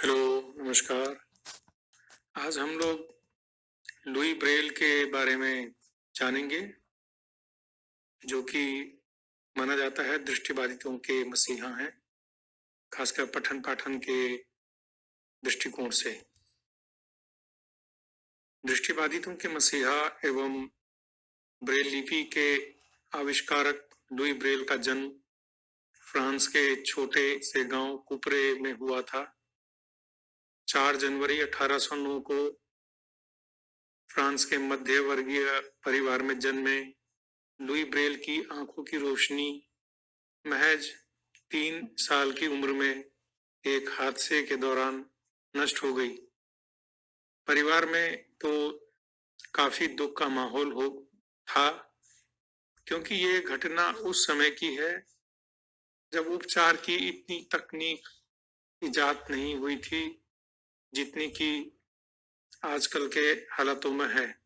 Hello, नमस्कार। आज हम लोग लुई ब्रेल के बारे में जानेंगे, जो कि माना जाता है दृष्टिबाधितों के मसीहा हैं, खासकर पठन-पाठन के दृष्टिकोण से। दृष्टिबाधितों के मसीहा एवं ब्रेल लिपि के आविष्कारक लुई ब्रेल का जन्म फ्रांस के छोटे से गांव कुपरे में हुआ था। 4 जनवरी 1809 को फ्रांस के मध्य वर्गीय परिवार में जन्मे लुई ब्रेल की आंखों की रोशनी महज 3 साल की उम्र में एक हादसे के दौरान नष्ट हो गई। परिवार में तो काफी दुख का माहौल हो था, क्योंकि ये घटना उस समय की है जब उपचार की इतनी तकनीक इजाद नहीं हुई थी जितनी कि आजकल के हालातों में है।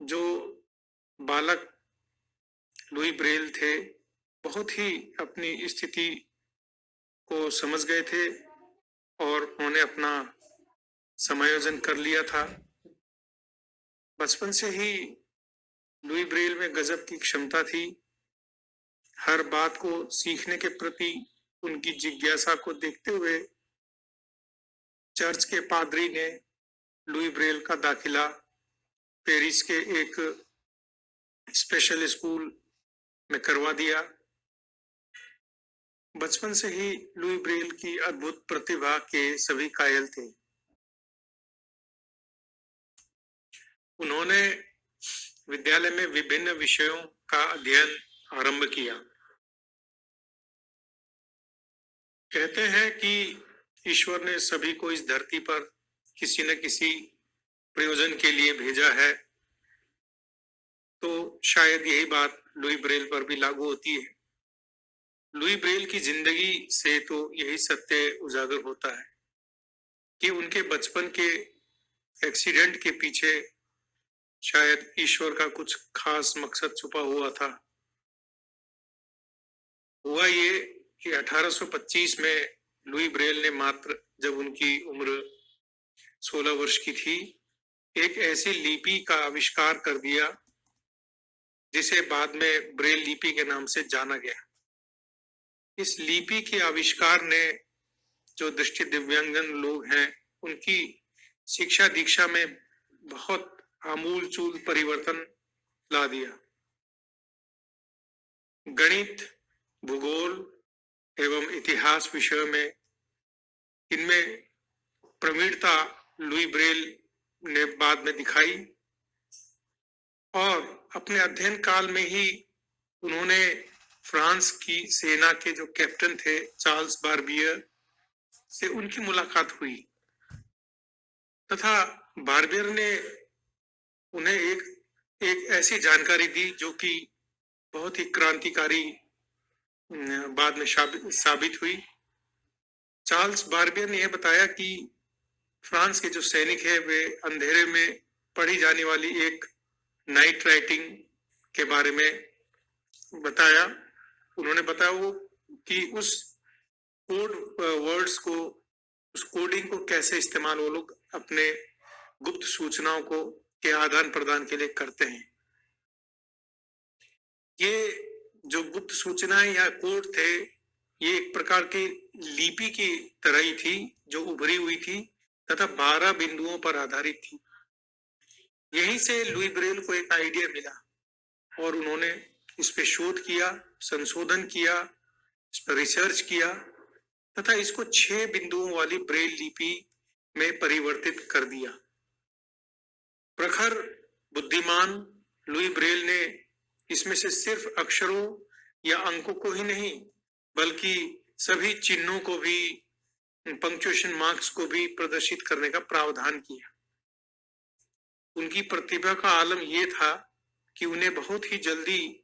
जो बालक लुई ब्रेल थे, बहुत ही अपनी स्थिति को समझ गए थे और उन्होंने अपना समायोजन कर लिया था। बचपन से ही लुई ब्रेल में गजब की क्षमता थी। हर बात को सीखने के प्रति उनकी जिज्ञासा को देखते हुए चर्च के पादरी ने लुई ब्रेल का दाखिला पेरिस के एक स्पेशल स्कूल में करवा दिया। बचपन से ही लुई ब्रेल की अद्भुत प्रतिभा के सभी कायल थे। उन्होंने विद्यालय में विभिन्न विषयों का अध्ययन आरंभ किया। कहते हैं कि ईश्वर ने सभी को इस धरती पर किसी न किसी प्रयोजन के लिए भेजा है, तो शायद यही बात लुई ब्रेल पर भी लागू होती है। लुई ब्रेल की जिंदगी से तो यही सत्य उजागर होता है कि उनके बचपन के एक्सीडेंट के पीछे शायद ईश्वर का कुछ खास मकसद छुपा हुआ था। हुआ ये कि 1825 में लुई ब्रेल ने मात्र जब उनकी उम्र 16 वर्ष की थी, एक ऐसी लिपि का आविष्कार कर दिया जिसे बाद में ब्रेल लिपि के नाम से जाना गया। इस लिपि के आविष्कार ने जो दृष्टि दिव्यांगन लोग हैं, उनकी शिक्षा दीक्षा में बहुत आमूल-चूल परिवर्तन ला दिया। गणित, भूगोल एवं इतिहास विषयों में इनमें प्रवीणता लुई ब्रेल ने बाद में दिखाई और अपने अध्ययन काल में ही उन्होंने फ्रांस की सेना के जो कैप्टन थे चार्ल्स बारबियर से उनकी मुलाकात हुई तथा बारबियर ने उन्हें एक ऐसी जानकारी दी जो कि बहुत ही क्रांतिकारी बाद में साबित हुई। चार्ल्स बारबियर ने यह बताया कि फ्रांस के जो सैनिक है वे अंधेरे में पढ़ी जाने वाली एक नाइट राइटिंग के बारे में बताया। उन्होंने बताया वो कि उस कोड वर्ड्स को, उस कोडिंग को कैसे इस्तेमाल वो लोग अपने गुप्त सूचनाओं को के आदान प्रदान के लिए करते हैं। ये जो गुप्त सूचनाएं या कोड थे, ये एक प्रकार की लिपि की तरह ही थी जो उभरी हुई थी तथा 12 बिंदुओं पर आधारित थी। यहीं से लुई ब्रेल को एक आइडिया मिला और उन्होंने इस पे शोध किया, संशोधन किया, इस पर रिसर्च किया तथा इसको 6 बिंदुओं वाली ब्रेल लिपि में परिवर्तित कर दिया। प्रखर बुद्धिमान लुई ब्रेल ने इसमें से सिर्फ अक्षरों या अंकों को ही नहीं, बल्कि सभी चिन्हों को भी, पंक्चुएशन मार्क्स को भी प्रदर्शित करने का प्रावधान किया। उनकी प्रतिभा का आलम यह था कि उन्हें बहुत ही जल्दी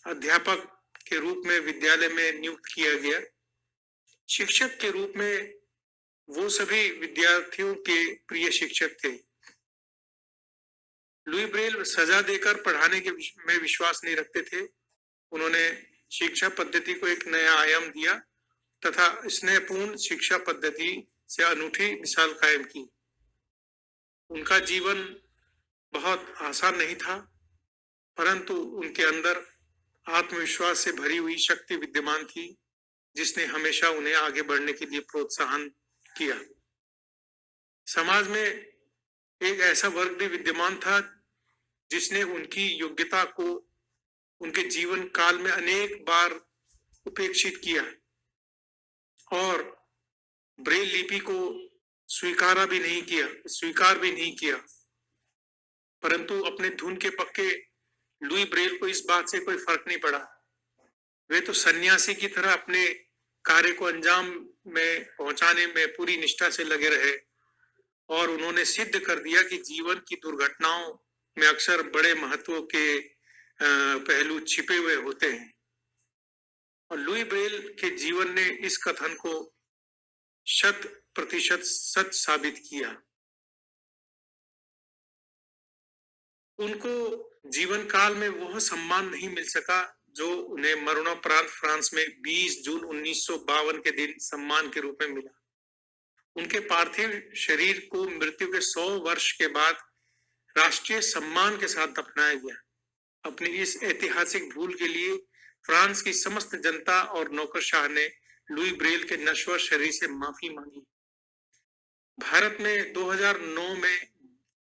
अध्यापक के रूप में विद्यालय में नियुक्त किया गया। शिक्षक के रूप में वो सभी विद्यार्थियों के प्रिय शिक्षक थे। लुई ब्रेल सजा देकर पढ़ाने के में विश्वास नहीं रखते थे। उन्होंने शिक्षा पद्धति को एक नया आयाम दिया तथा स्नेहपूर्ण शिक्षा पद्धति से अनूठी मिसाल कायम की। उनका जीवन बहुत आसान नहीं था, परंतु उनके अंदर आत्मविश्वास से भरी हुई शक्ति विद्यमान थी, जिसने हमेशा उन्हें आगे बढ़ने के लिए प्रोत्साहन किया। समाज में एक ऐसा वर्ग भी विद्यमान था जिसने उनकी योग्यता को उनके जीवन काल में अनेक बार उपेक्षित किया और ब्रेल लिपि को स्वीकार भी नहीं किया। परंतु अपने धुन के पक्के लुई ब्रेल को इस बात से कोई फर्क नहीं पड़ा। वे तो सन्यासी की तरह अपने कार्य को अंजाम में पहुंचाने में पूरी निष्ठा से लगे रहे और उन्होंने सिद्ध कर दिया कि जीवन की दुर्घटनाओं में अक्सर बड़े महत्व के पहलू छिपे हुए होते हैं। और लुई ब्रेल के जीवन ने इस कथन को 100% सच साबित किया। उनको जीवन काल में वह सम्मान नहीं मिल सका जो उन्हें मरणोपरांत फ्रांस में 20 जून 1952 के दिन सम्मान के रूप में मिला। उनके पार्थिव शरीर को मृत्यु के 100 वर्ष के बाद राष्ट्रीय सम्मान के साथ दफनाया गया। अपनी इस ऐतिहासिक भूल के लिए फ्रांस की समस्त जनता और नौकरशाह ने लुई ब्रेल के नश्वर शरीर से माफी मांगी। भारत में 2009 में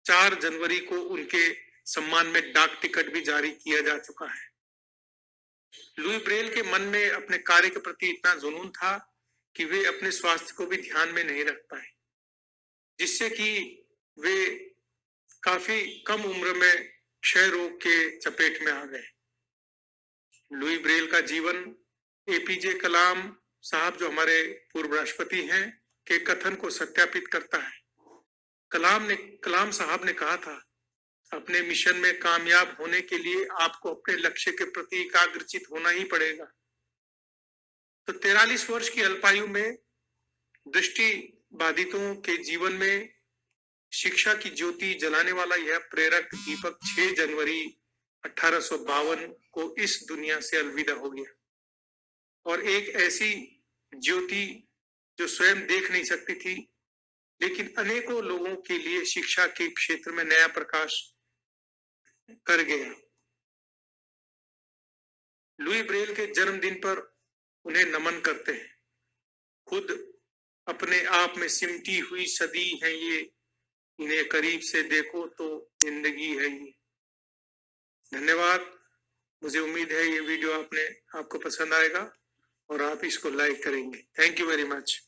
4 जनवरी को उनके सम्मान में डाक टिकट भी जारी किया जा चुका है। लुई ब्रेल के मन में अपने कार्य के प्रति इतना जुनून था कि वे अपने स्वास्थ्य को भी ध्यान में नहीं रख पाए, जिससे कि वे काफी कम उम्र में क्षय रोग के चपेट में आ गए। लुई ब्रेल का जीवन एपीजे कलाम साहब, जो हमारे पूर्व राष्ट्रपति हैं, के कथन को सत्यापित करता है। कलाम साहब ने कहा था, अपने मिशन में कामयाब होने के लिए आपको अपने लक्ष्य के प्रति एकाग्रचित होना ही पड़ेगा। तो 43 वर्ष की अल्पायु में दृष्टि बाधितों के जीवन में शिक्षा की ज्योति जलाने वाला यह प्रेरक दीपक 6 जनवरी 1852 को इस दुनिया से अलविदा हो गया। और एक ऐसी ज्योति जो स्वयं देख नहीं सकती थी, लेकिन अनेकों लोगों के लिए शिक्षा के क्षेत्र में नया प्रकाश कर गया। लुई ब्रेल के जन्मदिन पर उन्हें नमन करते हैं। खुद अपने आप में सिमटी हुई सदी है ये, इन्हें करीब से देखो तो जिंदगी है ये। धन्यवाद। मुझे उम्मीद है ये वीडियो आपको पसंद आएगा और आप इसको लाइक करेंगे। Thank you very much.